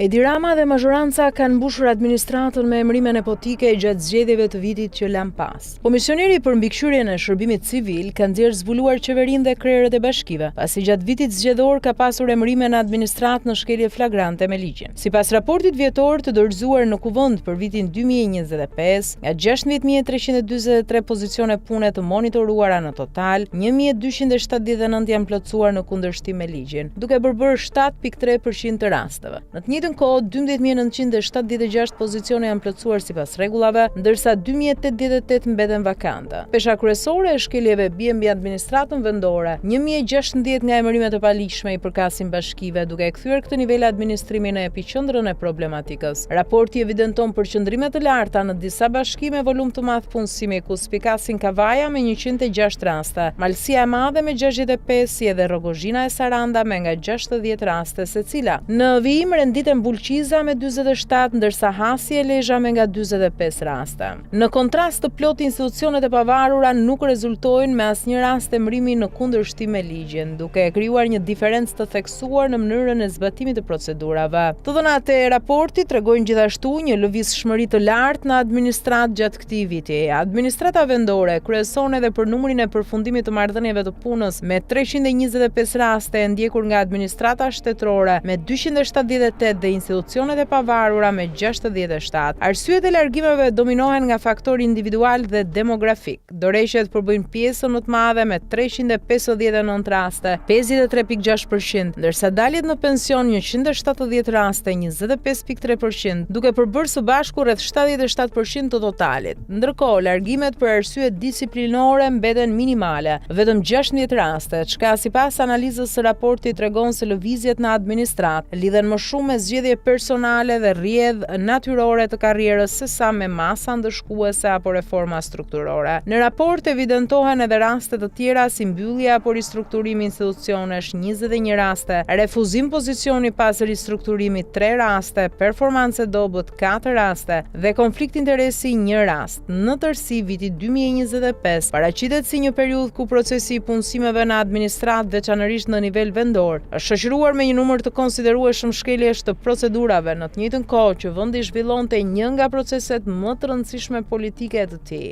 Edi Rama dhe mazhoranca kanë mbushur administratën me emrime nepotike gjatë zgjedhjeve të vitit që lan pas. Komisioneri për mbikëqyrjen e shërbimit civil ka nxjerrë zbuluar qeverinë dhe krerët e bashkive, pasi gjatë vitit zgjedhor ka pasur emrime në administratë në shkelje flagrante me ligjin. Sipas raportit vjetor të dorëzuar në kuvend për vitin 2025, nga 16.343 pozicione pune të monitoruara në total, 1.279 janë plotësuar në kundërshtim me ligjin, duke bërë 7.3% të rasteve. Në të njëjtën kohë, 12.976 pozicione janë plotësuar sipas rregullave, ndërsa 2088 mbeten vakante. Pesha kryesore e shkeljeve bie mbi administratën vendore. 1016 nga emërimet e paligjshme i përkasin bashkive, duke e kthyer këtë nivel administrimi në epiqendrën e problematikës. Raporti evidenton përqendrime të larta në disa bashki me volum të madh punësimi, ku spikasin Kavaja me 106 raste, Malësia e Madhe me 65 si edhe Rogozhina e Saranda me nga 60 raste secila. Në vijim renditen Bulqiza me 47, ndërsa Hasi e Lezhë me nga 45 raste. Në kontrast të plot, institucionet e pavarura nuk rezultojnë me asnjë rast emrimi në kundërshtim me ligjin, duke e krijuar një diferencë të theksuar në mënyrën e zbatimit të procedurave. Të dhënat e raportit tregojnë gjithashtu një lëvizshmëri të lartë në administratë gjatë këtij viti. Administrata vendore kryeson edhe për numrin e përfundimit të marrëdhënieve të punës me 325 raste, e ndjekur nga administrata shtetërore me 278 dhe institucionet e pavarura me 67. Arsyet e largimeve dominohen nga faktori individual dhe demografik. Dorëheqjet përbëjnë pjesën më të madhe me 359 raste, 53.6%, ndërsa daljet në pension 170 raste, 25.3%, duke përbërë së bashku rreth 77% të totalit. Ndërkohë, largimet për arsye disiplinore mbeten minimale, vetëm 16 raste, çka sipas analizës së raportit tregon se lëvizjet në administratë lidhen më shumë me zgjedhje personale dhe rrjedhë natyrore të karrierës sesa me masa ndëshkuese apo reforma strukturore. Në raport evidentohen edhe raste të tjera si mbyllja apo ristrukturimi institucionesh 21 raste, refuzim pozicioni pas ristrukturimit 3 raste, performance dobët 4 raste dhe konflikt interesi 1 rast. Në tërësi, viti 2025 paraqitet si një periudhë ku procesi i punësimeve në administratë, veçanërisht në nivel vendor, është shoqëruar me një numër të konsiderueshëm shkeljesh të procedurave, në të njëjtën kohë që vendi zhvillonte një nga proceset më të rëndësishme politike të tij.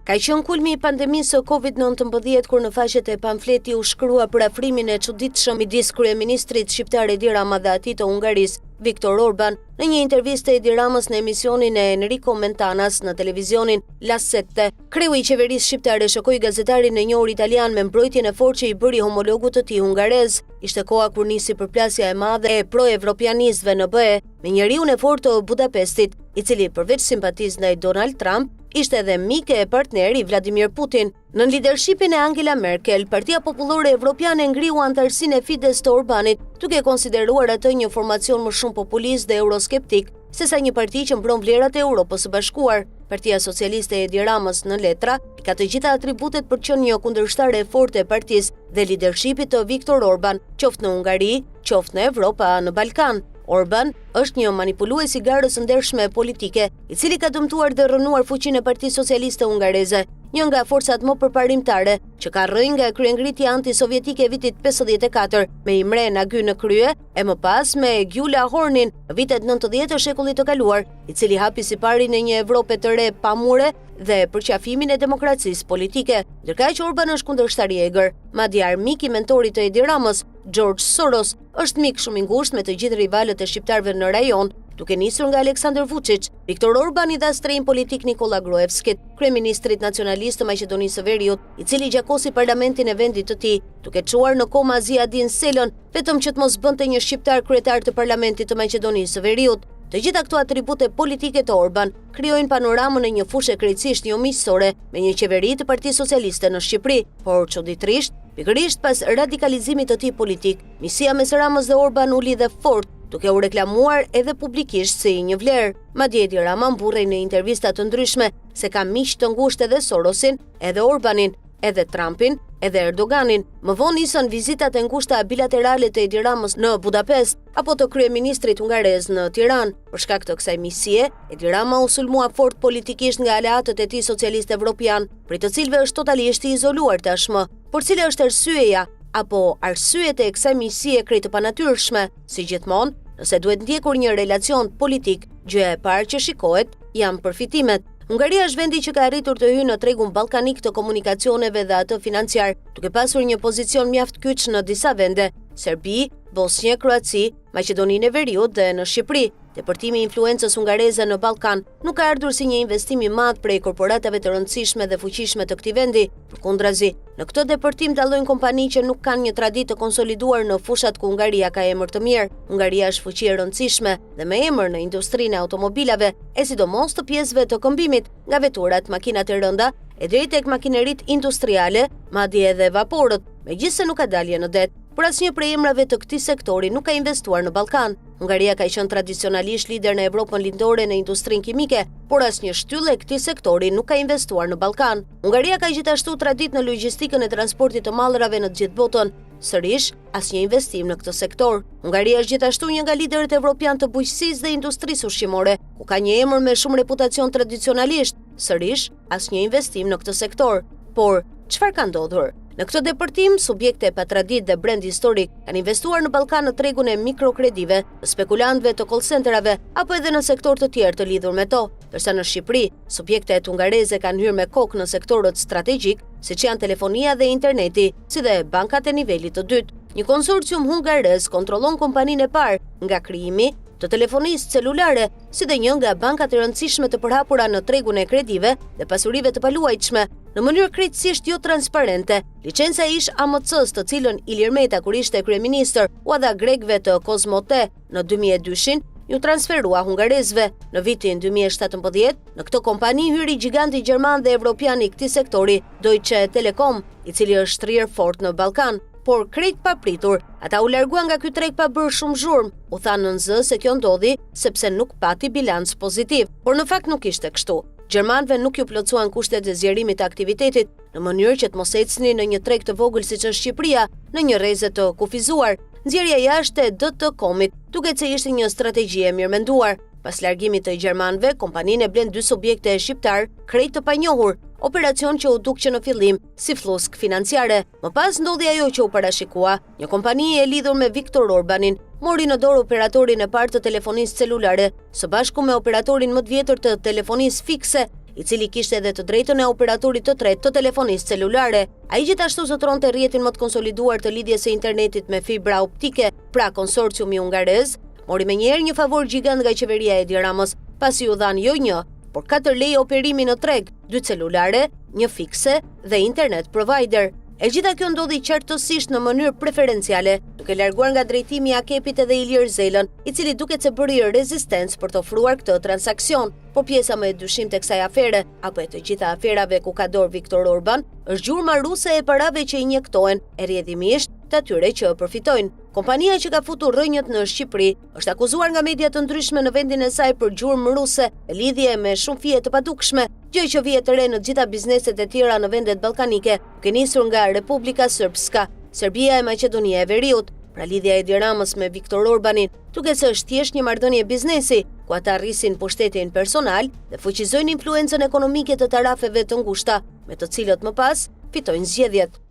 Ka qenë kulmi i pandemisë së Covid-19 kur në faqet e pamfleti u shkrua për afrimin e çuditshëm midis kryeministrit shqiptar Edi Rama dhe atij të Hungarisë, Viktor Orban. Në një intervistë Edi Ramës në emisionin e Enrico Mentanas në televizionin La Sette, kreu i qeverisë shqiptare shokoi gazetarin e njohur italian me mbrojtjen e fortë që i bëri homologut të tij hungarez. Ishte koha kur nisi përplasja e madhe e pro-evropianistëve në BE me njeriun e fortë të Budapestit, i cili përveç simpatisë ndaj Donald Trump, ishte edhe mik e partneri Vladimir Putin. Në lidershipin e Angela Merkel, Partia Popullore Evropiane ngriu antarësinë e Fides të Orbanit, duke konsideruar atë një formacion më shumë populist dhe euroskeptik, sesa një parti që mbron vlerat e Europës së Bashkuar. Partia Socialiste e Edi Ramës në letra ka të gjitha atributet për të qenë një kundërshtare e fortë e partisë dhe lidershipit të Viktor Orban, qoftë në Hungari, qoftë në Evropë a në Ballkan. Orban është një manipulues i garës së ndershme politike, i cili ka dëmtuar dhe rënuar fuqinë e Partisë Socialiste Hungareze, një nga forcat më përparimtare që ka rrënë nga kryengritja antisovjetike e vitit 54 me Imre Nagy në krye e më pas me Gyula Hornin në vitet 90 të shekullit të kaluar, i cili hapi sipari në një Evropë të re pa mure dhe përqafimin e demokracisë politike. Ndërkaq që Orban është kundërshtar i egër, madje armik i mentorit të Edi Ramës, George Soros, është mik shumë i ngushtë me të gjithë rivalët e shqiptarëve në rajon, duke nisur nga Aleksandar Vučić, Viktor Orban i dha strehim politik Nikola Gruevskit, kryeministrit nacionalist të Maqedonisë së Veriut, i cili gjakosi parlamentin e vendit të tij, duke çuar në koma Ziadin Selën, vetëm që të mos bënte një shqiptar kryetar të parlamentit të Maqedonisë së Veriut. Të gjitha këto atribute politike të Orban krijojnë panoramën e një fushë krejtësisht jo miqësore me një qeveri të Partisë Socialiste në Shqipëri, por çuditërisht, pikërisht pas radikalizimit të tij politik, misia mes Ramës dhe Orban u lidhe fort, duke u reklamuar edhe publikisht si një vlerë. Madje Edi Rama mburrej në intervista të ndryshme se ka miq të ngushtë edhe Sorosin, edhe Orbanin, edhe Trumpin, edhe Erdoganin. Më vonë nisën vizitat e ngushta bilaterale të Edi Ramës në Budapest apo të kryeministrit hungarez në Tiranë. Për shkak të kësaj misie, Edi Rama u sulmua fort politikisht nga aleatët e tij socialist evropian, për të cilëve është totalisht i izoluar tashmë. Por cila është arsyeja? apo arsyet e kësaj miqësie krejt të panatyrshme, si gjithmonë, nëse duhet ndjekur një relacion politik, gjëja e parë që shikohet janë përfitimet. Hungaria është vendi që ka arritur të hyjë në tregun ballkanik të komunikacioneve dhe atë financiar, duke pasur një pozicion mjaft kyç në disa vende, Serbi, Bosnjë, Kroaci, Maqedoninë e Veriut dhe në Shqipëri. Depërtimi i influencës hungareze në Ballkan nuk ka ardhur si një investim i madh prej korporatave të rëndësishme dhe fuqishme të këtij vendi. Përkundrazi, në këtë depërtim dallojnë kompani që nuk kanë një traditë të konsoliduar në fushat ku Hungaria ka emër të mirë. Hungaria është fuqi e rëndësishme dhe me emër në industrinë e automobilave, e sidomos të pjesëve të këmbimit, nga veturat, makinat e rënda, e drejt tek makineritë industriale, madje edhe vaporët, megjithëse nuk ka dalje në det. Por asnjë prej emrave të këtij sektori nuk ka investuar në Ballkan. Hungaria ka qenë tradicionalisht lider në Evropën lindore në industrinë kimike, por asnjë shtyllë e këtij sektori nuk ka investuar në Ballkan. Hungaria ka gjithashtu traditë në logjistikën e transportit të mallrave në të gjithë botën. Sërish, asnjë investim në këtë sektor. Hungaria është gjithashtu një nga liderët evropian të bujqësisë dhe industrisë ushqimore, ku ka një emër me shumë reputacion tradicionalisht. Sërish, asnjë investim në këtë sektor. Por, çfarë ka ndodhur? Në këtë depërtim, subjekte pa traditë dhe brend historik kanë investuar në Ballkan në tregun e mikrokredive, të spekulantëve të call centerave apo edhe në sektor të tjerë të lidhur me to, ndërsa në Shqipëri, subjektet hungareze kanë hyrë me kokë në sektorët strategjik, siç janë telefonia dhe interneti, si dhe bankat e nivelit të dytë. Një konsorcium hungarez kontrollon kompaninë e parë nga krijimi të telefonisë celulare, si dhe një nga bankat e rëndësishme të përhapura në tregun e kredive dhe pasurive të paluajtshme, në mënyrë krejtësisht jo transparente. Licenca e ish AMC-s, të cilën Ilir Meta kur ishte kryeministër, u dha grekëve të Kozmote në 2002-shin, ju transferua hungarezëve. Në vitin 2017, në këtë kompani hyri giganti gjerman dhe evropian i këtij sektori, Deutsche Telekom, i cili është shtrier fort në Ballkan. Por krejt pa pritur, ata u largua nga ky treg pa bërë shumë zhurmë. U thanë në zë se kjo ndodhi sepse nuk pati bilanc pozitiv, por në fakt nuk ishte kështu. Gjermanëve nuk ju plotësuan kushtet e zgjerimit të aktivitetit në mënyrë që të mos ecni në një treg të vogël siç është Shqipëria, në një rrezë të kufizuar. Nxjerrja jashtë e DT-Komit duket se ishte një strategji e mirëmenduar. Pas largimit të gjermanëve, kompaninë e blen dy subjekte shqiptar krejt të panjohur, operacion që u dukqe në fillim si flusk financiare. Më pas ndodhi ajo që u parashikua, një kompani e lidhur me Viktor Orbanin mori në dorë operatorin e parë të telefonisë celulare, së bashku me operatorin më të vjetër të telefonisë fikse, i cili kishte edhe të drejtën e operatorit të tretë të telefonisë celulare. Ai gjithashtu zotronte rrjetin më të konsoliduar të lidhjes së internetit me fibra optike, pra konsorciumi hungarez mori menjëherë një favor gjigant nga qeveria e Edi Ramës, pasi u dhan jo një, por 4 leje operimi në treg, 2 celulare, një fikse dhe internet provider. E gjitha kjo ndodhi qartësisht në mënyrë preferenciale, duke larguar nga drejtimi i Akepit edhe Ilir Zelën, i cili duket se bëri rezistencë për të ofruar këtë transaksion. Por pjesa më e dyshim të kësaj afere, apo e të gjitha aferave ku ka dorë Viktor Orban, është gjurma ruse e parave që injektohen, e rrjedhimisht të atyre që përfitojnë. Kompania që ka futur rrënjët në Shqipëri është akuzuar nga media të ndryshme në vendin e saj për gjurmë ruse, e lidhje me shumë fije të padukshme, gjë që vije të re në gjitha bizneset e tjera në vendet ballkanike, duke nisur nga Republika Srpska, Serbia e Maqedonia e Veriut. Pra lidhja e Edi Ramës me Viktor Orbanin duket se është thjesht një marrëdhënie biznesi, ku ata rrisin pushtetin personal dhe fuqizojnë influencën ekonomike të tarafeve të ngushta, me të cilët më pas fitojnë zgjedhjet.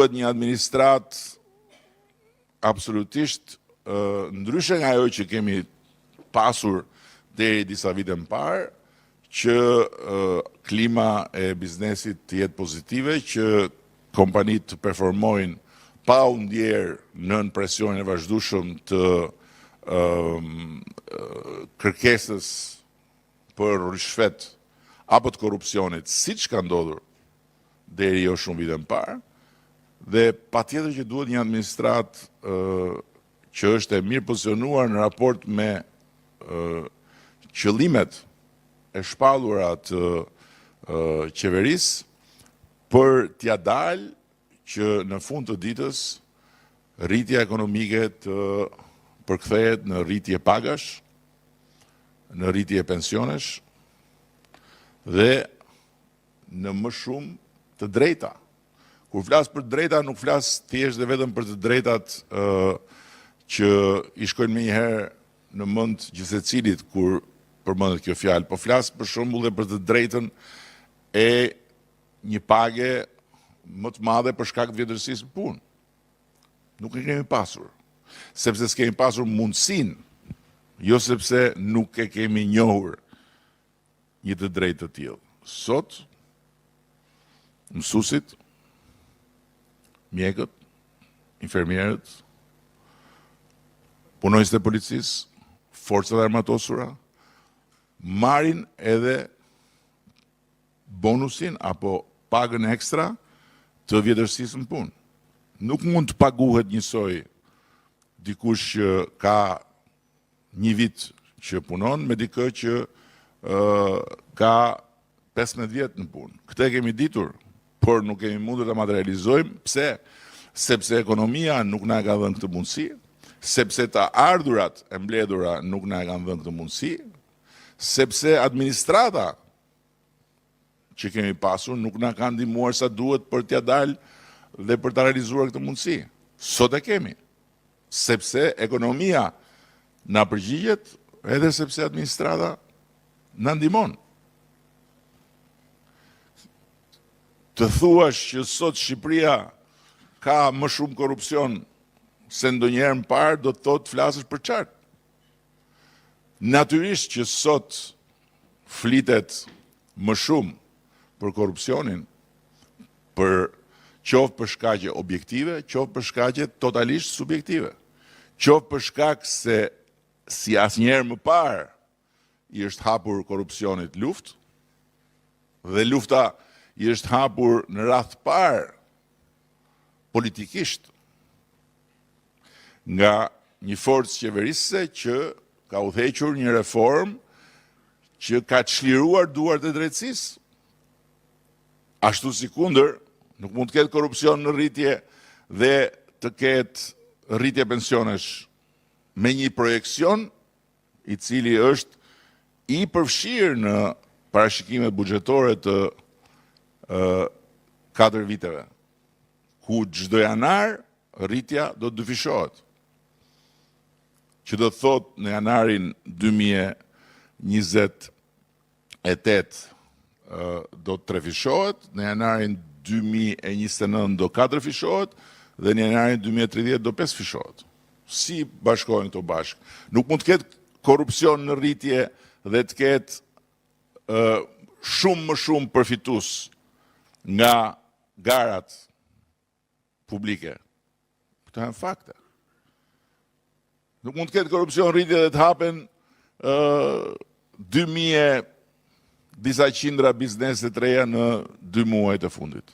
Një administrat absolutisht ndryshe nga ajo që kemi pasur deri disa vite më parë, që klima e biznesit të jetë pozitive, që kompanitë të performojnë pa u ndjerë nën presionin e vazhdueshëm të kërkesës për rishfet apo të korrupsionit, siç ka ndodhur deri jo shumë vite më parë. Dhe patjetër që duhet një administrat që është e mirë pozicionuar në raport me qëllimet e shpallura të qeverisë për t'ia dalë që në fund të ditës rritja ekonomike të përkthehet në rritje pagash, në rritje pensionesh dhe në më shumë të drejta. Kur flas për drejta, nuk flas thjesht dhe vetëm për të drejtat që i shkojnë menjëherë në mend gjithsecilit kur përmendet kjo fjalë, po flas për shembull edhe për të drejtën e një page më të madhe për shkak të vjetërsisë në punë. Nuk e kemi pasur, sepse s'kemi pasur mundësinë, jo sepse nuk e kemi njohur një të drejtë të tillë. Sot, mësuesit, mjekët, infermierët, punonjësit e policisë, forcat e armatosura, marrin edhe bonusin apo pagën ekstra të vjetërsisë në punë. Nuk mund të paguhet njësoj dikush që ka një vit që punon me dikë që ka 15 vjet në punë. Këtë e kemi ditur, por nuk kemi mundur ta materializojmë. Pse? Sepse ekonomia nuk na ka dhënë këtë mundësi, sepse të ardhurat e mbledhura nuk na kanë dhënë këtë mundësi, sepse administrata që kemi pasur nuk na kanë ndihmuar sa duhet për t'ia dalë dhe për ta realizuar këtë mundësi. Sot e kemi, sepse ekonomia na përgjigjet edhe sepse administrata na ndihmon. Të thuash që sot Shqipëria ka më shumë korrupsion se ndonjëherë më parë, do të thotë flasësh për qartë. Natyrisht që sot flitet më shumë për korrupsionin, qoftë për shkaqe objektive, qoftë për shkaqe totalisht subjektive. Qoftë për shkak se si asnjëherë më parë i është hapur korrupsionit luftë, dhe lufta i është hapur në radh të parë politikisht nga një forcë qeverisëse që ka udhëhequr një reformë që ka çliruar duart e drejtësisë. Ashtu si kundër, nuk mund të ketë korrupsion në rritje dhe të ketë rritje pensionesh me një projekcion i cili është i përfshirë në parashikimet buxhetore të 4 viteve, ku çdo janar rritja do të dyfishohet. Që do të thotë në janarin 2028 do të trefishohet, në janarin 2029 do 4 fishohet, dhe në janarin 2030 do 5 fishohet. Si bashkohen këto bashkë? Nuk mund të ketë korrupsion në rritje dhe të ketë shumë më shumë përfitus nga garat publike. Këto janë fakte. Nuk mund të ketë korrupsion në rritje dhe të hapen 2000 disa qindra bizneset reja në 2 muajt e fundit.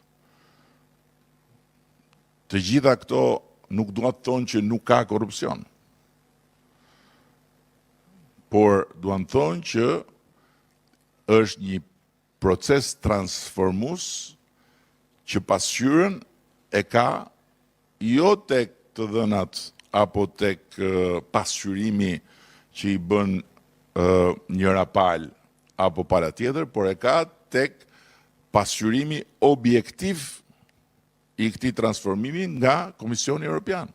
Të gjitha këto nuk duan të thonë që nuk ka korrupsion. Por duan të thonë që është një proces transformues që pasqyrën e ka jo tek të dhënat apo tek pasqyrimi që i bën njëra palë apo para tjetër, por e ka tek pasqyrimi objektiv i këtij transformimi nga Komisioni Evropian.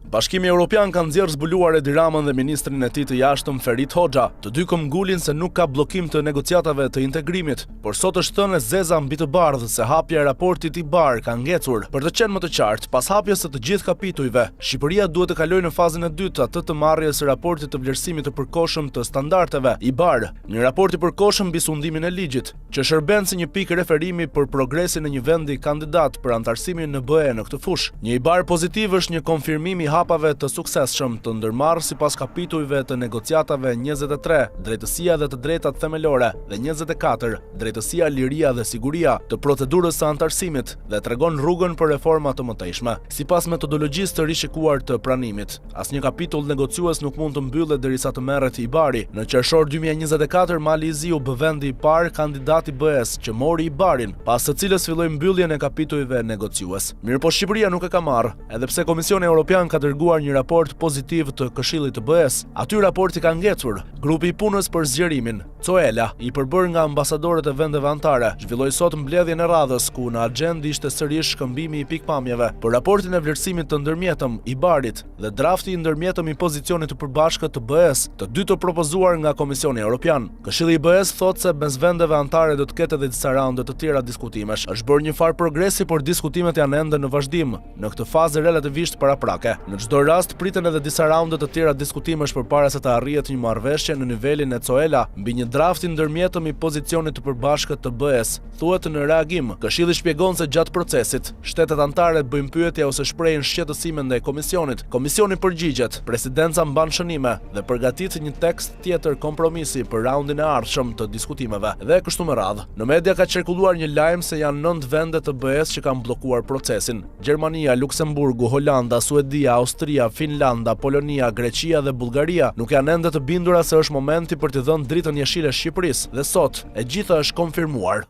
Bashkimi Evropian ka nxjerrë zbuluar Edi Ramën dhe ministrin e tij të jashtëm Ferit Hoxha. Të dy ngulin se nuk ka bllokim të negociatave të integrimit, por sot është thënë zeza mbi të bardhë se hapja e raportit i bar ka ngecur. Për të qenë më të qartë, pas hapjes së të gjithë kapitujve, Shqipëria duhet të kalojë në fazën e dytë, atë të marrjes së raportit të vlerësimit të përkohshëm të standardeve i bar, një raport i përkohshëm mbi sundimin e ligjit, që shërben si një pikë referimi për progresin e një vendi kandidat për antarësimin në BE në këtë fushë. Një i bar pozitiv është një konfirmim i hapave të suksesshëm të ndërmarrë sipas kapitujve të negociatave 23, drejtësia dhe të drejtat themelore, dhe 24, drejtësia, liria dhe siguria, të procedurës së antarësimit, dhe tregon rrugën për reforma të mëtejshme. Sipas metodologjisë të rishikuar të pranimit, asnjë kapitull negociues nuk mund të mbyllet derisa të merret i bari. Në qershor 2024 Mali i Zi u bë vendi i parë kandidat i BE-s që mori i barin, pas së cilës filloi mbylljen e kapitujve negociues. Mirë po Shqipëria nuk e ka marrë, edhe pse Komisioni Evropian ka dërguar një raport pozitiv të Këshillit të BE-s. Aty raporti ka ngecur. Grupi i punës për zgjerimin, COELA, i përbërë nga ambasadorët e vendeve anëtare, zhvilloi sot mbledhjen e radhës ku në agjendë ishte sërish shkëmbimi i pikpamjeve për raportin e vlerësimit të ndërmjetëm i Barit dhe drafti i ndërmjetëm i pozicionit të përbashkët të BE-s, të dy të propozuar nga Komisioni Evropian. Këshilli i BE-s thotë se mes vendeve anëtare do të ketë edhe disa raunde të tjera diskutimesh. Është bërë një farë progresi, por diskutimet janë ende në vazhdim në këtë fazë relativisht paraprake. Në çdo rast priten edhe disa raunde të tjera diskutimesh përpara se të arrihet një marrëveshje në nivelin e COELA mbi një drafti ndërmjetëm i pozicionit të përbashkët të BE-s. Thuhet në reagim, Këshilli shpjegon se gjatë procesit, shtetet anëtare bëjnë pyetje ose shprehin shqetësime ndaj Komisionit. Komisioni përgjigjet, Presidenca mban shënime dhe përgatit një tekst tjetër kompromisi për raundin e ardhshëm të diskutimeve. Dhe kështu me radhë. Në media ka qarkulluar një lajm se janë 9 vende të BE-s që kanë bllokuar procesin. Gjermania, Luksemburgu, Holanda, Suedia, Austria, Finlanda, Polonia, Greqia dhe Bullgaria nuk janë ende të bindura se është momenti për të dhënë dritën jeshile Shqipërisë dhe sot e gjitha është konfirmuar.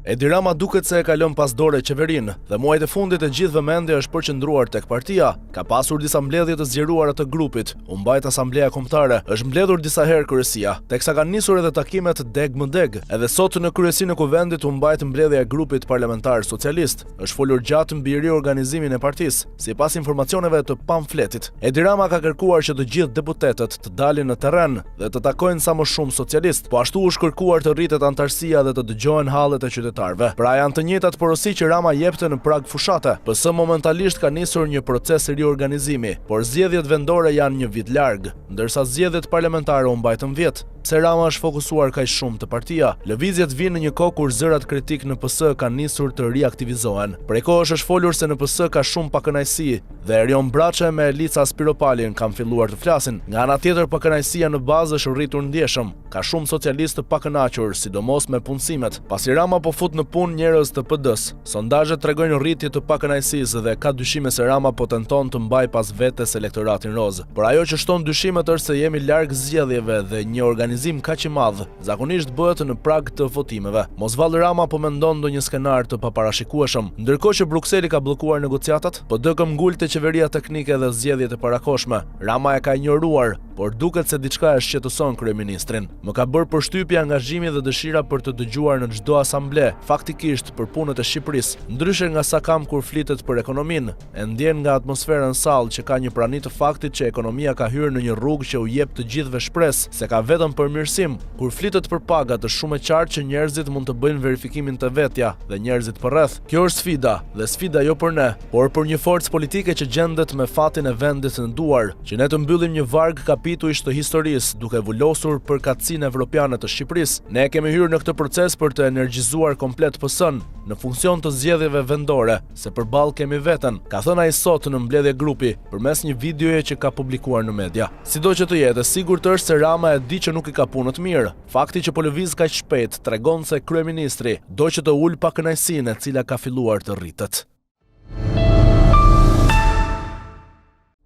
Edi Rama duket se e kalon pas dore qeverinë dhe muajt e fundit e gjithë vëmendja është përqendruar tek partia. Ka pasur disa mbledhje të zgjeruara të grupit, u mbajt Asambleja Kombëtare, është mbledhur disa herë kryesia, teksa kanë nisur edhe takimet deg-më-deg. Edhe sot në kryesinë e kuvendit u mbajt mbledhja e grupit parlamentar socialist. Është folur gjatë mbi riorganizimin e partisë, sipas informacioneve të pamfletit. Edi Rama ka kërkuar që të gjithë deputetët të dalin në terren dhe të takojnë sa më shumë socialist, po ashtu është kërkuar të rritet antarësia dhe të dëgjohen hallet e qytetarëve. Pra janë të njëjtat porosi që Rama jepte në prag fushate. PS momentalisht ka nisur një proces riorganizimi, por zgjedhjet vendore janë një vit larg, ndërsa zgjedhjet parlamentare u mbajtën vjet. Pse Rama është fokusuar kaq shumë te partia? Lëvizjet vinë në një kohë kur zërat kritik në PS kanë nisur të riaktivizohen. Prej kohësh është folur se në PS ka shumë pakënaqësi dhe Erion Braçe me Elica Spiropalin kanë filluar të flasin. Nga ana tjetër, pakënaqësia në bazë është rritur ndjeshëm. Ka shumë socialistë të pakënaqur, sidomos me punësimet. Pasi Rama po fut në punë njerëz të PD-s, sondazhet tregojnë rritje të pakënaqësisë dhe ka dyshime se Rama po tenton të mbajë pas vetes elektoratin roz. Por ajo që shton dyshimet është se jemi larg zgjedhjeve dhe një organizim kaq i madh zakonisht bëhet në prag të votimeve. Mosvallë Rama po mendon ndonjë skenar të paparashikueshëm. Ndërkohë që Brukseli ka bllokuar negociatat, PD-k ngulte qeveria teknike dhe zgjedhjet e parakohshme. Rama e ka injoruar, por duket se diçka e shqetëson kryeministrin. Më ka bërë përshtypje angazhimi dhe dëshira për të dëgjuar në çdo asamble, faktikisht për punët e Shqipërisë. Ndryshe nga sa kam kur flitet për ekonominë, e ndjen nga atmosfera në sallë që ka një prani të faktit që ekonomia ka hyrë në një rrugë që u jep të gjithëve shpresë se ka vetëm përmirësim. Kur flitet për pagat, është shumë e qartë që njerëzit mund të bëjnë verifikimin të vetja dhe njerëzit përreth. Kjo është sfida, dhe sfida jo për ne, por për një forcë politike që gjendet me fatin e vendit në duar, që ne të mbyllim një varg kapituish të historisë, duke vullosur përkatësinë evropiane të Shqipërisë. Ne kemi hyrë në këtë proces për të energjizuar komplet PS-n në funksion të zgjedhjeve vendore, se përballë kemi veten, ka thënë ai sot në mbledhje grupi përmes një videoje që ka publikuar në media. Sido që të jetë, sigurt është se Rama e di që nuk i ka punë të mirë. Fakti që po lëviz kaq shpejt tregon se kryeministri do që të ul pakënaqësinë e cila ka filluar të rritet.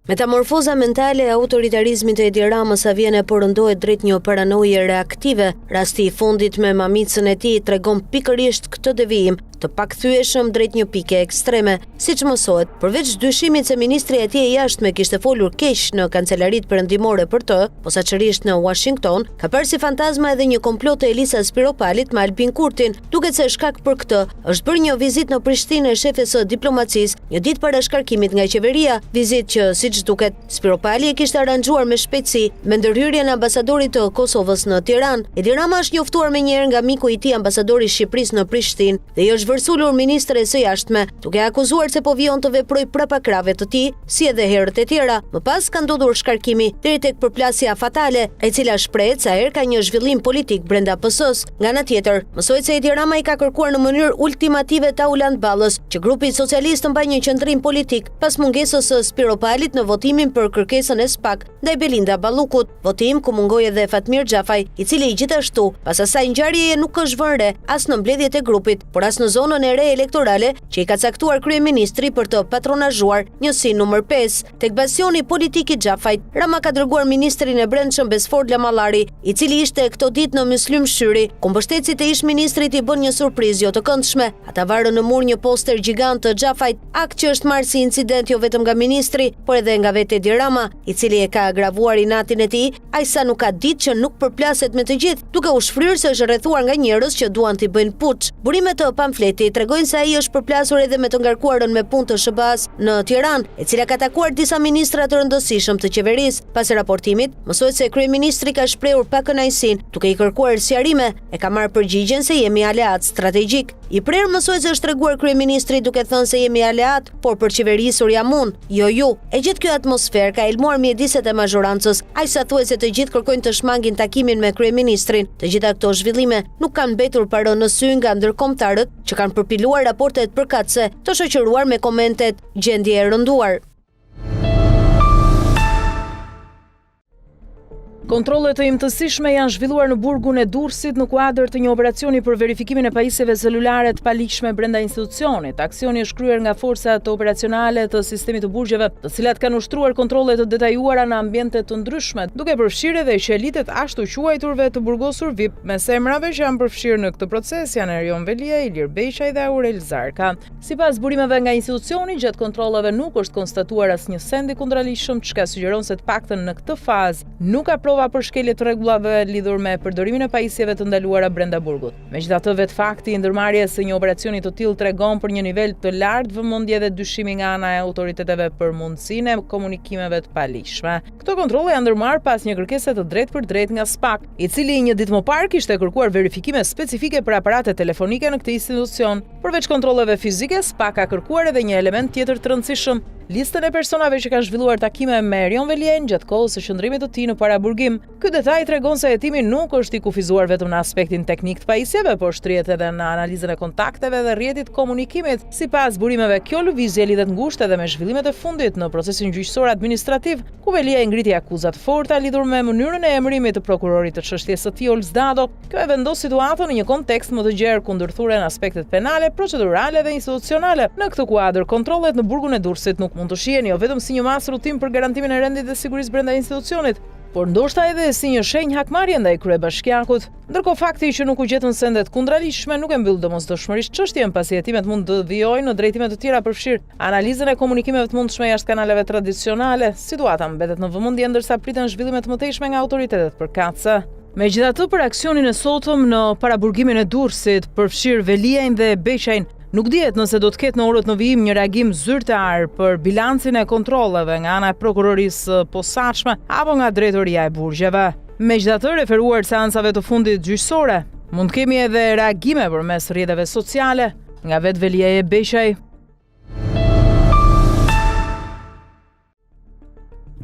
Metamorfoza mentale e autoritarizmit të Edi Ramës sa vjen e porëndohet drejt një paranoje reaktive. Rasti i fundit me mamicën e tij tregon pikërisht këtë devijim të pakthyeshëm drejt një pike ekstreme, siç mësohet. Përveç dyshimit se ministri e tij e jashtme kishte folur keq në kancelarit perëndimore për të, posaçërisht në Washington, ka parë si fantazma edhe një komplot të Elisa Spiropalit me Albin Kurtin. Duket se shkak për këtë është bërë një vizitë në Prishtinë e shefes së diplomacisë, një ditë para shkarkimit nga qeveria, vizitë që siç duket Spiropali e kishte aranxhuar me shpejtësi me ndërhyrjen e ambasadorit të Kosovës në Tiranë. Edi Rama është njoftuar menjëherë nga miku i tij ambasadori i Shqipërisë në Prishtinë dhe i është vërsulur ministre së jashtme, duke akuzuar se po vijon të veproj prapakrave të tij, si edhe herët e tjera. Më pas ka ndodhur shkarkimi deri tek përplasja fatale, e cila shprehet sa herë ka një zhvillim politik brenda PS-s. Nga ana tjetër, mësohet se Edi Rama i ka kërkuar në mënyrë ultimative Taulant Ballës që grupi socialist të mbajë një qendrim politik pas mungesës së Spiropalit në votimin për kërkesën e SPAK ndaj Belinda Ballukut, votim ku mungoi edhe Fatmir Xhafaj, i cili gjithashtu pas asaj ngjarjeje nuk është vënë re as në mbledhjet e grupit, por as në zonën e re elektorale që i ka caktuar kryeministri për të patronazhuar njësinë numër 5. Tek bastioni politik i Xhafajt, Rama ka dërguar ministrin e brendshëm Besford Lamallari, i cili ishte këto ditë në Myslim Shqyri, ku mbështetësit e ish-ministrit i bën një surprizë jo të këndshme. Ata varën në mur një poster gjigant të Xhafajt, akt që është marrë si incident jo vetëm nga ministri, por edhe nga vetë Edi Rama, i cili e ka agravuar inatin e tij, ai sa nuk ka ditë që nuk përplaset me të gjithë, duke u shfryrë se është rrethuar nga njerëz që duan t'i bëjnë puç. Burimet të pamfletit tregojnë se ai është përplasur edhe me të ngarkuarën me punë të SBA-s në Tiranë, e cila ka takuar disa ministra të rëndësishëm të qeverisë. Pas raportimit, mësohet se kryeministri ka shprehur pakënaqësinë, duke i kërkuar sqarime, e ka marrë përgjigjen se jemi aleat strategjik. I prerë mësohet se është treguar kryeministri duke thënë se jemi aleat, por për qeverisur jam unë, jo ju. E gjithë kjo atmosferë ka elmuar mjediset e mazhorancës, aq sa thuhet se të gjithë kërkojnë të shmangin takimin me kryeministrin. Të gjitha këto zhvillime nuk kanë mbetur pa rënë në sy nga ndërkombëtarët që kanë përpiluar raportet përkatëse, të shoqëruar me komentet gjendje e rënduar. Kontrollet të imtësishme janë zhvilluar në burgun e Durrësit në kuadër të një operacioni për verifikimin e pajisjeve celulare të paligjshme brenda institucionit. Aksioni është kryer nga forcat operacionale të sistemit të burgjeve, të cilat kanë ushtruar kontrolle të detajuara në ambiente të ndryshme, duke përfshirë edhe qelitet ashtu quajturve të burgosur VIP. Mes emrave që janë përfshirë në këtë proces janë Erion Velia, Ilir Beqaj dhe Aurel Zarka. Sipas burimeve nga institucioni, gjatë kontrollave nuk është konstatuar asnjë send i kundërligjshëm, çka sugjeron se të paktën në këtë fazë nuk ka për shkelje të rregullave lidhur me përdorimin e pajisjeve të ndaluara brenda burgut. Megjithatë, vetë fakti i ndërmarrjes së një operacioni të tillë tregon për një nivel të lartë vëmendje dhe dyshimi nga ana e autoriteteve për mundësinë e komunikimeve të paligjshme. Këto kontrolle janë ndërmarrë pas një kërkese të drejtë për drejtë nga SPAK, i cili një ditë më parë kishte kërkuar verifikime specifike për aparatet telefonike në këtë institucion. Përveç kontrolleve fizike, SPAK ka kërkuar edhe një element tjetër të rëndësishëm: listën e personave që kanë zhvilluar takime me Erion Velien gjatë kohës së qëndrimit të tij në paraburgim. Ky detaj tregon se hetimi nuk është i kufizuar vetëm në aspektin teknik të pajisjeve, por shtrihet edhe në analizën e kontakteve dhe rrjetit komunikimit. Sipas burimeve, kjo lëvizje lidhet ngushtë edhe me zhvillimet e fundit në procesin gjyqësor administrativ, ku Velia i ngriti akuza të forta lidhur me mënyrën e emërimit të prokurorit të çështjes së tij Olsdado. Kjo e vendos situatën në një kontekst më të gjerë kundërthurë në aspektet penale, procedurale dhe institucionale. Në këtë kuadër, kontrollet në burgun e Durrësit nuk mund të shihen jo vetëm si një masë rutim për garantimin e rendit dhe sigurisë brenda institucionit, por ndoshta edhe si një shenjë hakmarrje ndaj kryebashkiakut. Ndërkohë, fakti që nuk u gjetën sendet kundërligjshme nuk e mbyll domosdoshmërisht çështjen, pasi hetimet mund të vijojnë në drejtime të tjera përfshirë analizën e komunikimeve të mundshme jashtë kanaleve tradicionale. Situata mbetet në vëmendje ndërsa priten zhvillime të mëtejshme nga autoritetet përkatëse. Megjithatë, për aksionin e sotëm në paraburgimin e Durrësit, përfshirë Veliajn dhe Beqajn, nuk dihet nëse do të ketë në orët në vijim një reagim zyrtar për bilancin e kontrolleve nga ana e prokurorisë posaçme apo nga drejtoria e burgjeve. Megjithatë, referuar seancave të fundit gjyqësore, mund kemi edhe reagime përmes rrjeteve sociale nga vetë Veliaja e Beqaj.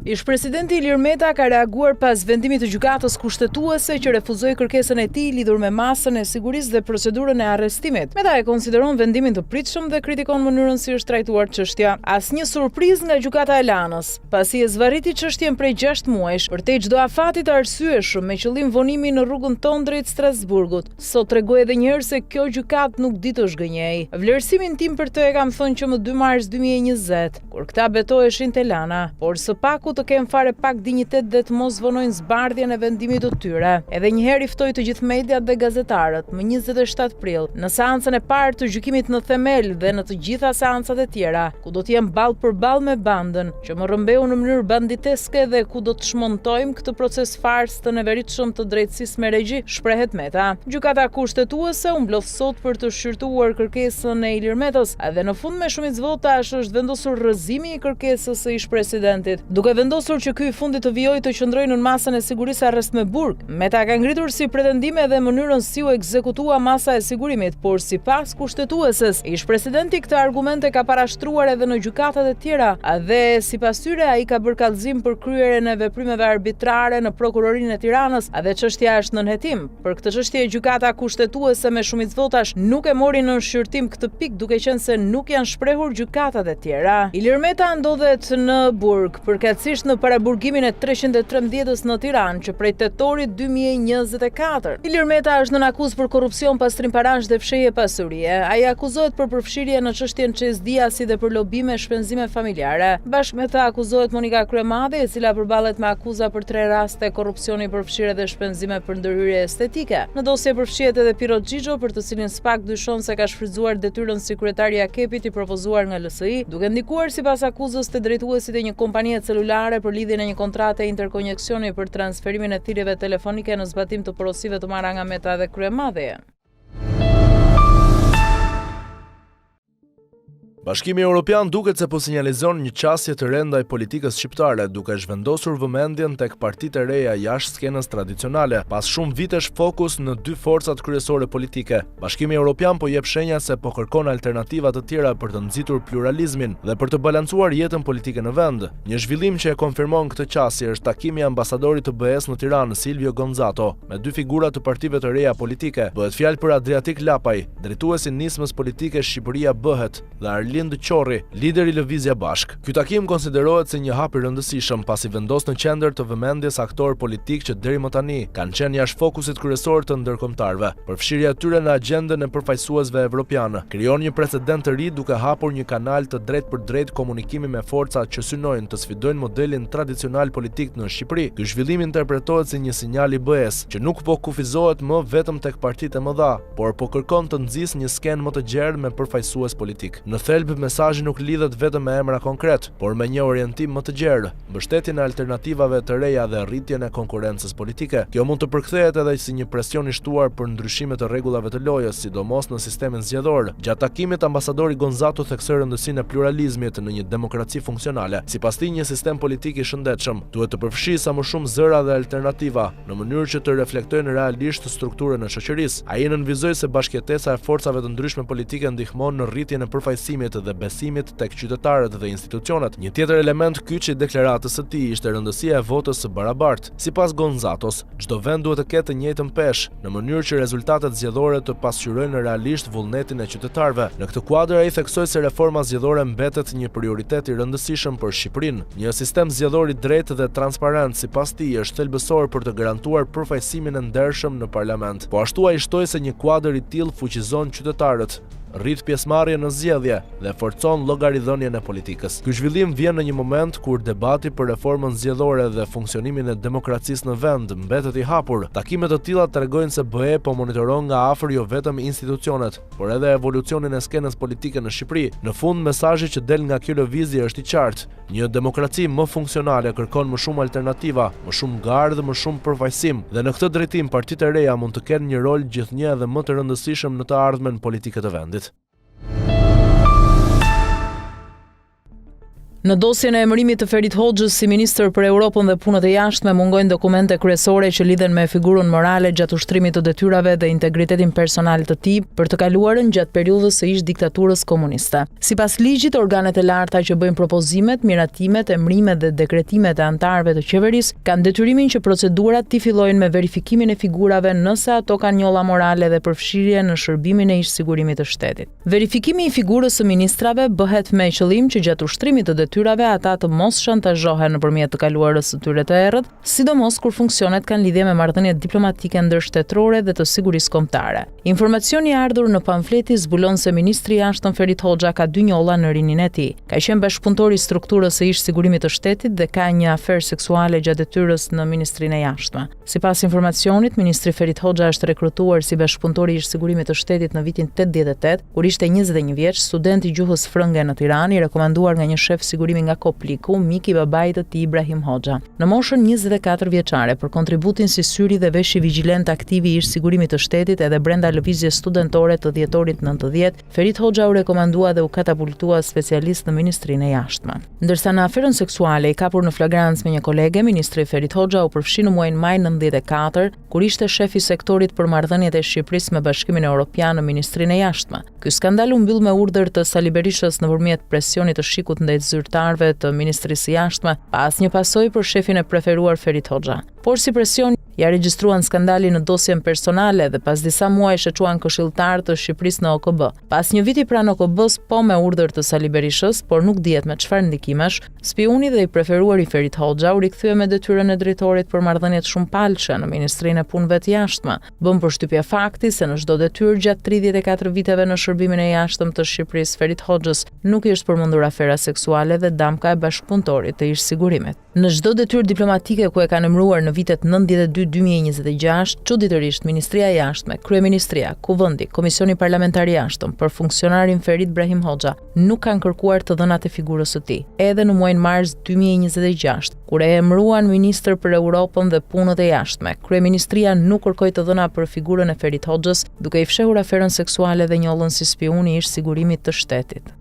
Ish-presidenti Ilir Meta ka reaguar pas vendimit të gjykatës kushtetuese që refuzoi kërkesën e tij lidhur me masën e sigurisë dhe procedurën e arrestimit. Meta e konsideron vendimin të pritshëm dhe kritikon mënyrën si është trajtuar çështja. Asnjë surprizë nga gjykata e Lanës, pasi e zvarriti çështjen prej 6 muajsh, përtej çdo afati të arsyeshëm me qëllim vonimi në rrugën tonë drejt Strasburgut. Sot tregoi edhe një herë se kjo gjykatë nuk di të zhgënjej. Vlerësimin tim për të e kam thënë që më 2 mars 2020, kur këta betoheshin te Lana, por së paku të kenë fare pak dinjitet dhe të mos vonojnë zbardhjen e vendimit të tyre. Edhe një herë i ftoi të gjithë mediat dhe gazetarët më 27 prill në seancën e parë të gjykimit në themel dhe në të gjitha seancat e tjera, ku do të jem ballë për ballë me bandën që më rrëmbeu në mënyrë banditeske dhe ku do të shmontojmë këtë proces fars të neveritshëm të drejtësisë me regji, shprehet Meta. Gjykata kushtetuese u mblodh sot për të shqyrtuar kërkesën e Ilir Metës, dhe në fund me shumicë votash është vendosur rrëzimi i kërkesës së ish-presidentit, duke vendosur që ky i fundit të vijojë të qëndrojë në masën e sigurisë arrest me burg. Meta ka ngritur si pretendime dhe mënyrën si u ekzekutua masa e sigurimit, por sipas kushtetueses, ish-presidenti këtë argumente ka parashtruar edhe në gjykatat e tjera, dhe sipas tyre ai ka bërë kallëzim për kryerjen e veprimeve arbitrare në prokurorinë e Tiranës, dhe çështja është nën hetim. Për këtë çështje gjykata kushtetuese me shumicë votash nuk e mori në shqyrtim këtë pikë, duke qenë se nuk janë shprehur gjykatat e tjera. Ilir Meta ndodhet në burg përkatësisht kryesisht në paraburgimin e 313-ës në Tiranë, që prej tetorit 2024. Ilir Meta është nën akuzë për korrupsion, pastrim parash dhe fshehje pasurie. Ai akuzohet për përfshirje në çështjen çesdia si dhe për lobime shpenzime familjare. Bashkë me ta akuzohet Monika Kryemadhi, e cila përballet me akuza për 3 raste korrupsioni, përfshirje dhe shpenzime për ndërhyrje estetike. Në dosje përfshihet edhe Piro Xhixho, për të cilin SPAK dyshon se ka shfrytzuar detyrën si kryetari i AKEP-it i propozuar nga LSI, duke ndikuar sipas akuzës te drejtuesit e një kompanie celulare për lidhjen e një kontrate interkonjeksioni për transferimin e thirrjeve telefonike në zbatim të porosive të marra nga Meta dhe Kryemadhi. Bashkimi Evropian duket se po sinjalizon një qasje të re ndaj politikës shqiptare, duke zhvendosur vëmendjen tek partitë e reja jashtë skenës tradicionale, pas shumë vitesh fokus në 2 forcat kryesore politike. Bashkimi Evropian po jep shenja se po kërkon alternativa të tjera për të nxitur pluralizmin dhe për të balancuar jetën politike në vend. Një zhvillim që e konfirmon këtë qasje është takimi i ambasadorit të BE-s në Tiranë, Silvio Gonzato, me 2 figura të partive të reja politike. Bëhet fjalë për Adriatik Lapaj, drejtuesi i nismës politike Shqipëria Bëhet, dhe Lind Qorri, lideri i Lëvizja Bashk. Ky takim konsiderohet si një hap i rëndësishëm, pasi vendos në qendër të vëmendjes aktorë politik që deri më tani kanë qenë jashtë fokusit kryesor të ndërkombëtarëve. Përfshirja e tyre në agjendën e përfaqësuesve evropianë krijon një precedent të ri, duke hapur një kanal të drejt për drejt komunikimi me forca që synojnë të sfidojnë modelin tradicional politik në Shqipëri. Ky zhvillim interpretohet si një sinjal i BE-s, që nuk po kufizohet më vetëm tek partitë e mëdha, por po kërkon të nxjisë një skenë më të gjerë me përfaqësues politik. Në mesazhi nuk lidhet vetëm me emra konkret, por me një orientim më të gjerë, mbështetjen e alternativave të reja dhe rritjen e konkurrencës politike. Kjo mund të përkthehet edhe si një presion i shtuar për ndryshime të rregullave të lojës, sidomos në sistemin zgjedhor. Gjatë takimit, ambasadori Gonzato theksoi rëndësinë e pluralizmit në një demokraci funksionale. Sipas tij, një sistem politik i shëndetshëm duhet të përfshijë sa më shumë zëra dhe alternativa, në mënyrë që të reflektojnë realisht strukturën e shoqërisë. Ai nënvizoi se bashkëjetesa e forcave të ndryshme politike ndihmon në rritjen e përfaqësimit dhe besimit tek qytetarët dhe institucionet. Një tjetër element kyç i deklaratës së tij ishte rëndësia e votës së barabartë. Sipas Gonzatos, çdo vend duhet të ketë të njëjtën peshë, në mënyrë që rezultatet zgjedhore të pasqyrojnë realisht vullnetin e qytetarëve. Në këtë kuadër ai theksoi se reforma zgjedhore mbetet një prioritet i rëndësishëm për Shqipërinë. Një sistem zgjedhor i drejtë dhe transparent sipas tij është thelbësor për të garantuar përfaqësimin e ndershëm në parlament. Po ashtu ai shtoi se një kuadër i tillë fuqizon qytetarët, rrit pjesëmarrje në zgjedhje dhe forcon llogaridhënien e politikës. Ky zhvillim vjen në një moment kur debati për reformën zgjedhore dhe funksionimin e demokracisë në vend mbetet i hapur. Takime të tilla tregojnë se BE po monitoron nga afër jo vetëm institucionet, por edhe evolucionin e skenës politike në Shqipëri. Në fund, mesazhi që del nga kjo lëvizje është i qartë. Një demokraci më funksionale kërkon më shumë alternativa, më shumë garë dhe më shumë përfaqësim, dhe në këtë drejtim partitë e reja mund të kenë një rol gjithnjë edhe më të rëndësishëm në të ardhmen politike të vendit. Në dosjen e emërimit të Ferit Hoxhës si ministër për Europën dhe punët e jashtme mungojnë dokumente kryesore që lidhen me figurën morale gjatë ushtrimit të detyrave dhe integritetin personal të tij për të kaluarën gjatë periudhës së ish diktaturës komuniste. Sipas ligjit, organet e larta që bëjnë propozimet, miratimet, emrimet dhe dekretimet e anëtarëve të qeverisë kanë detyrimin që procedurat t'i fillojnë me verifikimin e figurave nëse ato kanë njolla morale dhe përfshirje në shërbimin e ish sigurimit të shtetit. Verifikimi i figurës së ministrave bëhet me qëllim që gjatë ushtrimit të detyrave ata të mos shantazhohen nëpërmjet të kaluarës së tyre të errët, sidomos kur funksionet kanë lidhje me marrëdhëniet diplomatike ndërshtetërore dhe të sigurisë kombëtare. Informacioni i ardhur në pamfleti zbulon se ministri i jashtëm Ferit Hoxha ka 2 njolla në rinin e tij. Ka qenë bashkëpunëtor i strukturës së ish sigurimit të shtetit dhe ka një aferë seksuale gjatë detyrës në Ministrinë e Jashtme. Sipas informacionit, ministri Ferit Hoxha është rekrutuar si bashkëpunëtor i ish sigurimit të shtetit në vitin 88, kur ishte 21 vjeç, student i gjuhës frënge në Tiranë, i rekomanduar nga një shef sigurimi nga Kopliku, mik i babait të tij Ibrahim Hoxha. Në moshën 24 vjeçare, për kontributin si syri dhe veshi vigjilent aktiv i ish sigurimit të shtetit edhe brenda lëvizjes studentore të dhjetorit 90, Ferit Hoxha u rekomandua dhe u katapultua specialist në Ministrinë e Jashtme. Ndërsa në aferën seksuale i kapur në flagrancë me një kolege, ministri Ferit Hoxha u përfshi në muajin maj 94, kur ishte shefi sektorit për marrëdhëniet e Shqipërisë me Bashkimin Evropian në Ministrinë e Jashtme. Ky skandal u mbyll me urdhër të Sali Berishës nëpërmjet presionit të shikut ndaj zyrtarëve të Ministrisë së Jashtme, pas një pasojë për shefin e preferuar Ferit Hoxha. Por si presion ja regjistruan skandalin në dosjen personale dhe pas disa muajsh e quan këshilltar të Shqipërisë në OKB. Pas një viti pranë OKB-s, po me urdhër të Sali Berishës, por nuk dihet me çfarë ndikimesh, spiuni dhe i preferuari Ferit Hoxha u rikthye me detyrën e drejtorit për marrëdhëniet shumëpalëshe në Ministrinë e Punëve të Jashtme. Bën përshtypje fakti se në çdo detyrë gjatë 34 viteve në shërbimin e jashtëm të Shqipërisë, Ferit Hoxhës nuk i është përmendur afera seksuale dhe damka e bashkëpunëtorit të ish sigurimit. Në çdo detyrë diplomatike ku e kanë emëruar në vitet 92-2026, çuditërisht Ministria e Jashtme, Kryeministria, Kuvendi, Komisioni Parlamentar i Jashtëm për funksionarin Ferit Brahim Hoxha nuk kanë kërkuar të dhënat e figurës së tij. Edhe në muajin mars 2026, kur e emëruan ministër për Europën dhe punët e jashtme, Kryeministria nuk kërkoi të dhëna për figurën e Ferit Hoxhës, duke i fshehur aferën seksuale dhe njollën si spiun i ish sigurimit të shtetit.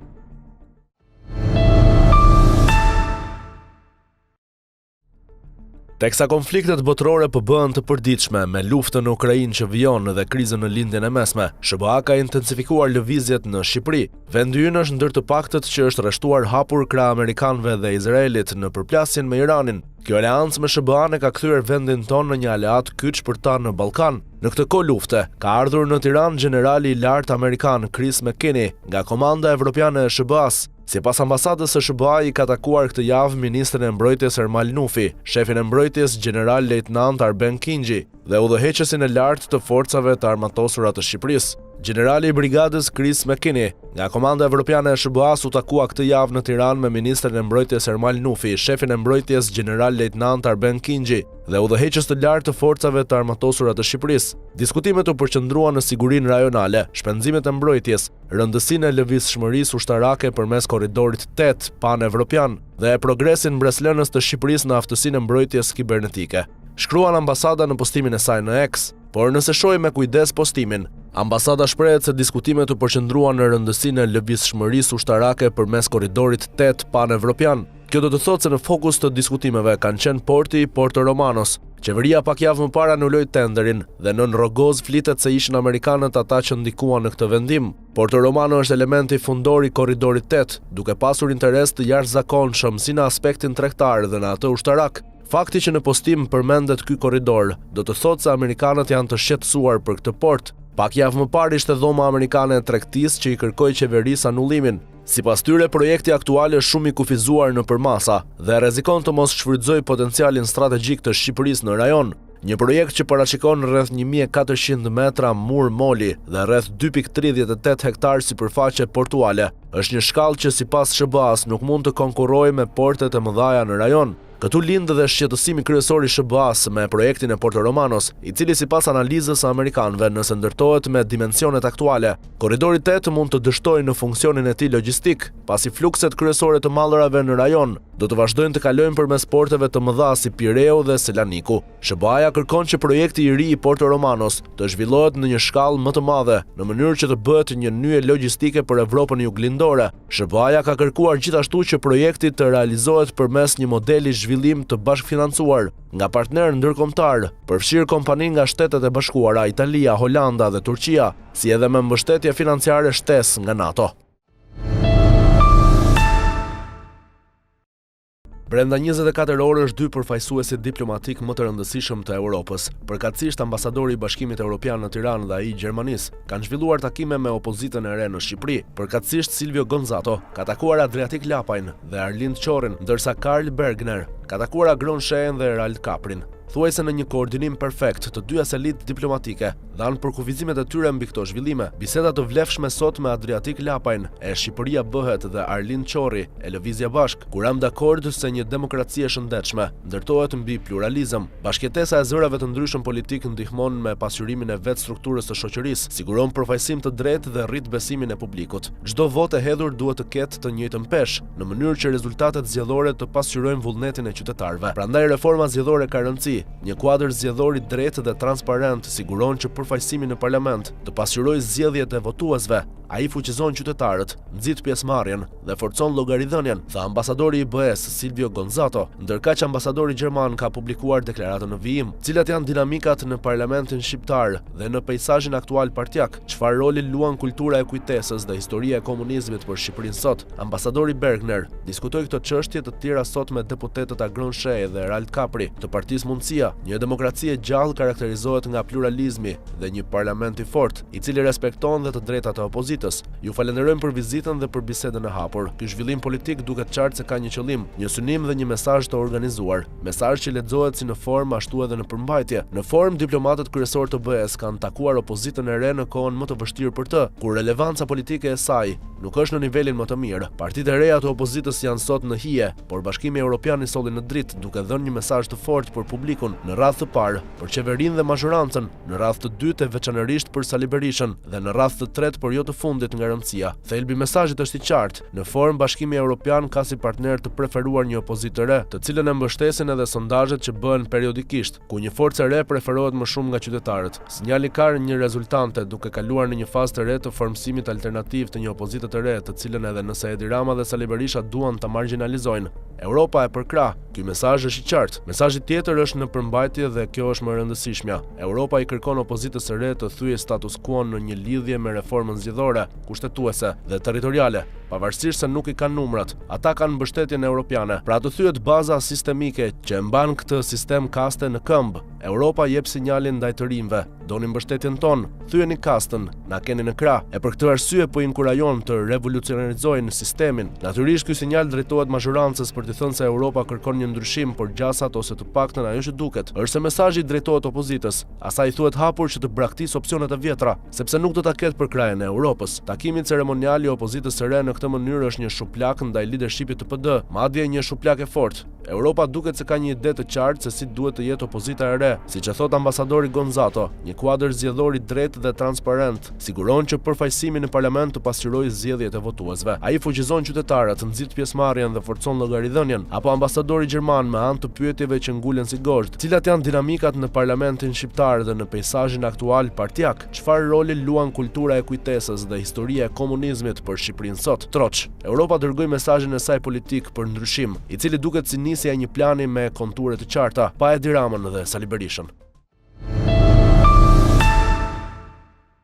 Teksa konfliktet botërore po bëhen të përditshme me luftën në Ukrainë që vijon dhe krizën në lindjen e mesme, SBA ka intensifikuar lëvizjet në Shqipëri. Vendi ynë është ndër të paktët që është rreshtuar hapur krah amerikanëve dhe Izraelit në përplasjen me Iranin. Kjo aleancë me SBA-n ka kthyer vendin tonë në një aleat kyç për ta në Ballkan. Në këtë kohë lufte, ka ardhur në Tiranë generali i lartë amerikan Chris McKinney nga Komanda Evropiane e SBA-s. Sipas ambasadës së SBA i ka takuar këtë javë ministrin e mbrojtjes Ermal Nufi, shefin e mbrojtjes general-lejtnant Arben Kingi dhe udhëheqësin e lartë të forcave të armatosura të Shqipërisë. Generali i brigadës Chris McKinney nga Komanda Evropiane e SBA-s u takua këtë javë në Tiranë me ministrin e mbrojtjes Ermal Nufi, shefin e mbrojtjes general-lejtnant Arben Kingi dhe udhëheqës të lartë të forcave të armatosura të Shqipërisë. Diskutimet u përqendruan në sigurinë rajonale, shpenzimet e mbrojtjes, rëndësinë e lëvizshmërisë ushtarake përmes korridorit 8 pan-evropian dhe progresin mbreslënës të Shqipërisë në aftësinë e mbrojtjes kibernetike. Shkruan ambasada në postimin e saj në X, por nëse shohim me kujdes postimin, ambasada shprehet se diskutimet u përqendruan në rëndësinë e lëvizshmërisë ushtarake përmes korridorit 8 pan-evropian. Kjo do të thotë se në fokus të diskutimeve kanë qenë porti i Porto Romanos. Qeveria pak javë më parë anuloi tenderin dhe nën Rogoz flitet se ishin amerikanët ata që ndikuan në këtë vendim. Porto Romano është elementi fundor i korridorit 8, duke pasur interes të jashtëzakonshëm si në aspektin tregtar dhe në atë ushtarak. Fakti që në postim përmendet ky korridor do të thotë se amerikanët janë të shqetësuar për këtë port. Pak javë më parë ishte dhoma amerikane e tregtisë që i kërkoi qeverisë anullimin. Sipas tyre, projekti aktual është shumë i kufizuar në përmasa dhe rrezikon të mos shfrytëzojë potencialin strategjik të Shqipërisë në rajon. Një projekt që parashikon rreth 1400 metra mur moli dhe rreth 2.38 hektar sipërfaqe portuale, është një shkallë që sipas SBA-s nuk mund të konkurrojë me portet e mëdha në rajon. Këtu lind dhe shqetësimi kryesor i SBA-s me projektin e Porto Romanos, i cili sipas analizës së amerikanëve nëse ndërtohet me dimensionet aktuale, korridori 8 mund të dështojë në funksionin e tij logjistik, pasi flukset kryesore të mallrave në rajon do të vazhdojnë të kalojnë përmes porteve të mëdha si Pireu dhe Selaniku. SBA-ja kërkon që projekti i ri i Porto Romanos të zhvillohet në një shkallë më të madhe, në mënyrë që të bëhet një nyje logjistike për Evropën juglindore. SBA-ja ka kërkuar gjithashtu që projekti të realizohet përmes një modeli zhvillim të bashkëfinancuar nga partnerë ndërkombëtar, përfshirë kompani nga Shtetet e Bashkuara, Italia, Holanda dhe Turqia, si edhe me mbështetje financiare shtesë nga NATO. Brenda 24 orësh, 2 përfaqësuesit diplomatik më të rëndësishëm të Europës, përkatësisht ambasadori i Bashkimit Evropian në Tiranë dhe ai i Gjermanisë, kanë zhvilluar takime me opozitën e re në Shqipëri. Përkatësisht Silvio Gonzato ka takuar Adriatik Lapajn dhe Arlind Çorin, ndërsa Karl Bergner ka takuar Agron Shehen dhe Rald Kaprin. Thuajse në një koordinim perfekt të dy elit diplomatike, dhanë për kufizimet e tyre mbi këto zhvillime. Biseda të vlefshme sot me Adriatik Lapajn e Shqipëria bëhet dhe Arlind Çori e Lëvizja Bashk, kur jam dakord se një demokraci e shëndetshme ndërtohet mbi pluralizëm. Bashkëtesa e zërave të ndryshëm politik ndihmon me pasqyrimin e vetë strukturës së shoqërisë, siguron përfaqësim të drejtë dhe rrit besimin e publikut. Çdo votë e hedhur duhet të ketë të njëjtën peshë, në mënyrë që rezultatet zgjedhore të pasqyrojnë vullnetin e qytetarëve. Prandaj reforma zgjedhore ka rëndësi. Një kuadër zgjedhor i drejtë dhe transparent siguron që përfaqësimi në parlament të pasqyrojë zgjedhjet e votuesve. Ai fuqizon qytetarët, nxit pjesëmarrjen dhe forcon llogaridhënien, tha ambasadori i BE-s Silvio Gonzato, ndërkaq ambasadori gjerman ka publikuar deklaratën në vijim. Cilat janë dinamikat në parlamentin shqiptar dhe në peizazhin aktual partjak? Çfarë roli luan kultura e kujtesës dhe historia e komunizmit për Shqipërinë sot? Ambasadori Bergner diskutoi këto çështje të tjera sot me deputetët Agron Sheh dhe Rald Kapri të Partisë Mundësia. Një demokraci e gjallë karakterizohet nga pluralizmi dhe një parlament i fortë, i cili respekton dhe të drejtat e opozitës. Ju falenderojmë për vizitën dhe për bisedën e hapur. Ky zhvillim politik duket qartë se ka një qëllim, një synim dhe një mesazh të organizuar. Mesazh që lexohet si në formë ashtu edhe në përmbajtje. Në formë, diplomatët kryesorë të BE-s kanë takuar opozitën e re në kohën më të vështirë për të, kur relevanca politike e saj nuk është në nivelin më të mirë. Partitë e reja të opozitës janë sot në hije, por Bashkimi Evropian i solli në dritë, duke dhënë një mesazh të fortë për publikun në radhë të parë, për qeverinë dhe mazhorancën, në radhë të dytë e veçanërisht për Sali Berishën dhe në radhë të tretë për jo të fundit nga rëndësia. Thelbi i mesazhit është i qartë. Në formë, Bashkimi Evropian ka si partner të preferuar një opozitë të re, të cilën e mbështesin edhe sondazhet që bëhen periodikisht, ku një forcë e re preferohet më shumë nga qytetarët. Sinjali ka një rezultante, duke kaluar në një fazë të re të formësimit alternativ të një opozite të re, të cilën edhe nëse Edi Rama dhe Sali Berisha duan ta marginalizojnë. Europa e përkrah. Ky mesazh është i qartë. Mesazhi tjetër është në përmbajtje dhe kjo është më e rëndësishmja. Europa i kërkon opozitës së re të thyejë status quo në një lidhje me reformën zgjedhore, kushtetuese dhe territoriale, pavarësisht se nuk i kanë numrat. Ata kanë mbështetjen europiane. Pra të thyet baza sistemike që e mban këtë sistem kaste në këmbë. Europa jep sinjalin ndaj të rinjve. Doni mbështetjen tonë, thyeni kastën, na keni në krah. E për këtë arsye po inkurajon të revolucionarizojnë sistemin. Natyrisht ky sinjal drejtohet mazhorancës për të thënë se Europa kërkon një ndryshim, por gjasat ose të paktën ajo që duket është se mesazhi drejtohet opozitës. Asaj thuhet hapur që të braktisë opsionet e vjetra, sepse nuk do ta ketë për krajën e Europës. Takimi ceremonial i opozitës së re në këtë mënyrë është një shuplak ndaj leadershipit të PD, madje një shuplak e fortë. Europa duket se ka një ide të qartë se si duhet të jetë opozita e re, siç e thot ambasadori Gonzato. Një kuadër zgjedhor i drejtë dhe transparent siguron që përfaqësimi në parlament të pasqyrojë zgjedhjet e votuesve. Ai fuqizon qytetarët, nxit pjesëmarrjen dhe forcon llogaridhënien. Apo ambasadori gjerman me anë të pyetjeve që ngulen si gozhd, cilat janë dinamikat në parlamentin shqiptar dhe në peizazhin aktual partjak? Çfarë roli luan kultura e kujtesës dhe historia e komunizmit për Shqipërinë sot? Troç. Europa dërgoi mesazhin e saj politik për ndryshim, i cili duket si nisja e një plani me konture të qarta, pa Edi Ramën dhe Sali Berishën.